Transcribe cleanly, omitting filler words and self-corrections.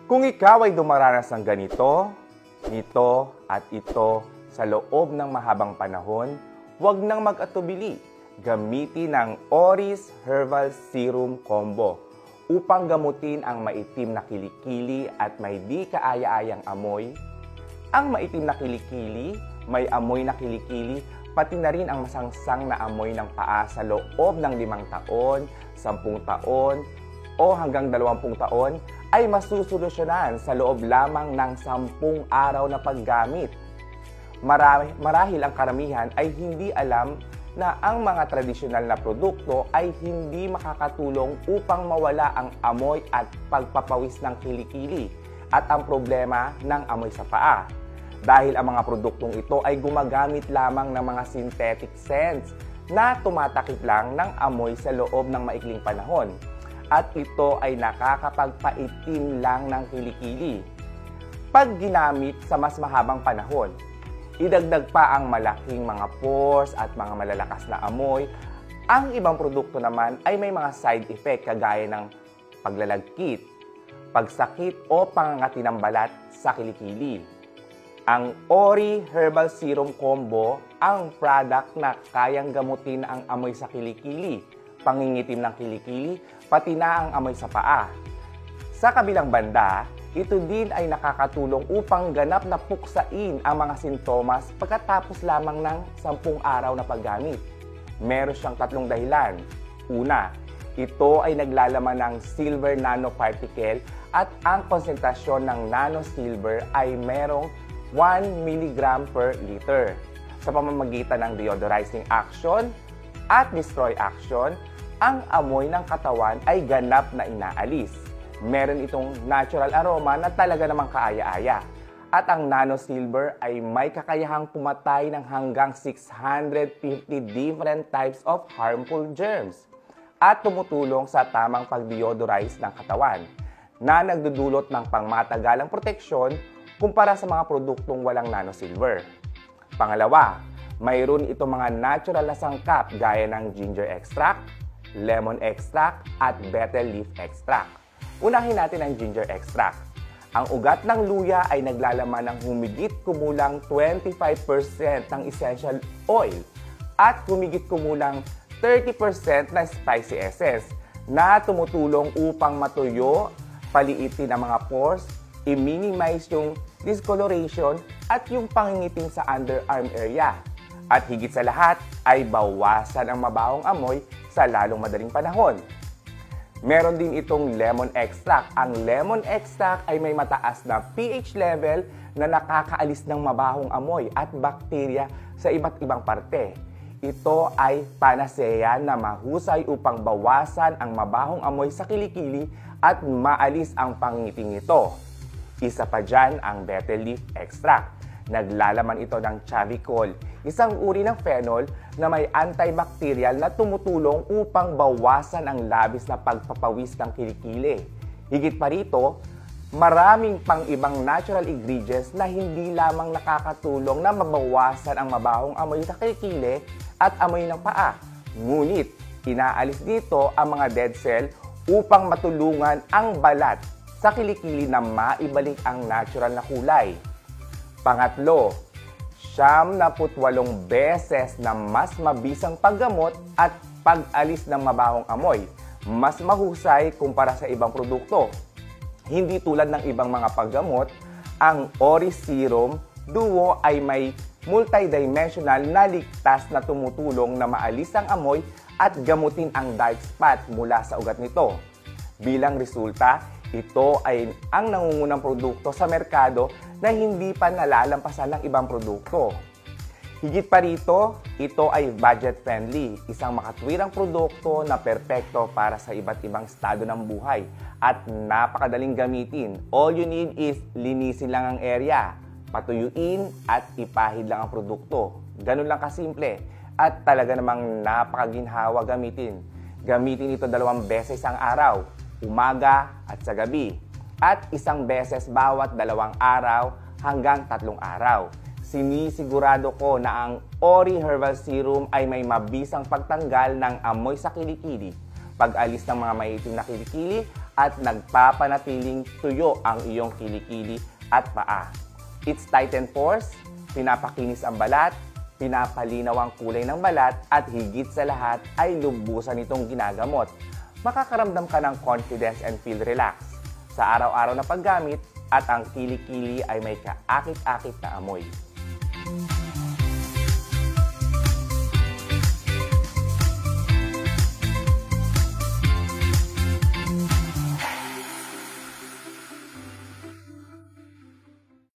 Kung ikaw ay dumaranas ng ganito, nito at ito sa loob ng mahabang panahon, huwag nang mag-atubili. Gamitin ang Oris Herbal Serum Combo upang gamutin ang maitim na kilikili at may di kaaya-ayang amoy. Ang maitim na kilikili, may amoy na kilikili, pati na rin ang masangsang na amoy ng paa sa loob ng 5 taon, 10 taon, o hanggang 20 taon ay masusolusyonan sa loob lamang ng 10 araw na paggamit. Marahil ang karamihan ay hindi alam na ang mga tradisyonal na produkto ay hindi makakatulong upang mawala ang amoy at pagpapawis ng kilikili at ang problema ng amoy sa paa. Dahil ang mga produktong ito ay gumagamit lamang ng mga synthetic scents na tumatakip lang ng amoy sa loob ng maikling panahon. At ito ay nakakapagpaitim lang ng kilikili. Pag ginamit sa mas mahabang panahon, idagdag pa ang malaking mga pores at mga malalakas na amoy. Ang ibang produkto naman ay may mga side effect kagaya ng paglalagkit, pagsakit o pangangati ng balat sa kilikili. Ang Ori Herbal Serum Combo ang product na kayang gamutin ang amoy sa kilikili, pangingitim ng kilikili, pati na ang amoy sa paa. Sa kabilang banda, ito din ay nakakatulong upang ganap na puksain ang mga sintomas pagkatapos lamang ng 10 araw na paggamit. Meron siyang 3 dahilan. Una, ito ay naglalaman ng silver nanoparticle at ang konsentrasyon ng nanosilver ay merong 1 mg per liter. Sa pamamagitan ng deodorizing action at destroy action, ang amoy ng katawan ay ganap na inaalis. Meron itong natural aroma na talaga namang kaaya-aya. At ang nanosilver ay may kakayahang pumatay ng hanggang 650 different types of harmful germs at tumutulong sa tamang pag-deodorize ng katawan na nagdudulot ng pangmatagalang proteksyon kumpara sa mga produktong walang nanosilver. Pangalawa, mayroon itong mga natural na sangkap gaya ng ginger extract, lemon extract at betel leaf extract. Unahin natin ang ginger extract. Ang ugat ng luya ay naglalaman ng humigit kumulang 25% ng essential oil at humigit kumulang 30% na spicy essence na tumutulong upang matuyo, paliitin ang mga pores, i-minimize yung discoloration at yung pangingitim sa underarm area. At higit sa lahat ay bawasan ang mabahong amoy sa lalong madaling panahon. Meron din itong lemon extract. Ang lemon extract ay may mataas na pH level na nakakaalis ng mabahong amoy at bakterya sa iba't ibang parte. Ito ay panacea na mahusay upang bawasan ang mabahong amoy sa kilikili at maalis ang pangingitim nito. Isa pa dyan ang betel leaf extract. Naglalaman ito ng chavicol, isang uri ng phenol na may antibacterial na tumutulong upang bawasan ang labis na pagpapawis ng kilikili. Higit pa rito, maraming pang ibang natural ingredients na hindi lamang nakakatulong na mabawasan ang mabahong amoy sa kilikili at amoy ng paa. Ngunit, inaalis dito ang mga dead cell upang matulungan ang balat sa kilikili na maibalik ang natural na kulay. Pangatlo, 78 beses na mas mabisang paggamot at pag-alis ng mabahong amoy. Mas mahusay kumpara sa ibang produkto. Hindi tulad ng ibang mga paggamot, ang Oris Serum Duo ay may multidimensional na ligtas na tumutulong na maalis ang amoy at gamutin ang dark spot mula sa ugat nito. Bilang resulta, ito ay ang nangungunang produkto sa merkado na hindi pa nalalampasan ng ibang produkto. Higit pa rito, ito ay budget-friendly, isang makatwirang produkto na perpekto para sa iba't ibang estado ng buhay at napakadaling gamitin. All you need is linisin lang ang area, patuyuin at ipahid lang ang produkto. Ganun lang kasimple at talaga namang napakaginhawa gamitin. Gamitin ito 2 beses ang araw, umaga at sa gabi, at 1 beses bawat 2 araw hanggang 3 araw. Sinisigurado ko na ang Ori Herbal Serum ay may mabisang pagtanggal ng amoy sa kilikili, pag-alis ng mga maitim na kilikili, at nagpapanatiling tuyo ang iyong kilikili at paa. Its Tighten Pores, pinapakinis ang balat, pinapalinaw ang kulay ng balat at higit sa lahat ay lubusan itong ginagamot. Makakaramdam ka ng confidence and feel relaxed sa araw-araw na paggamit at ang kilikili ay may kaakit-akit na amoy.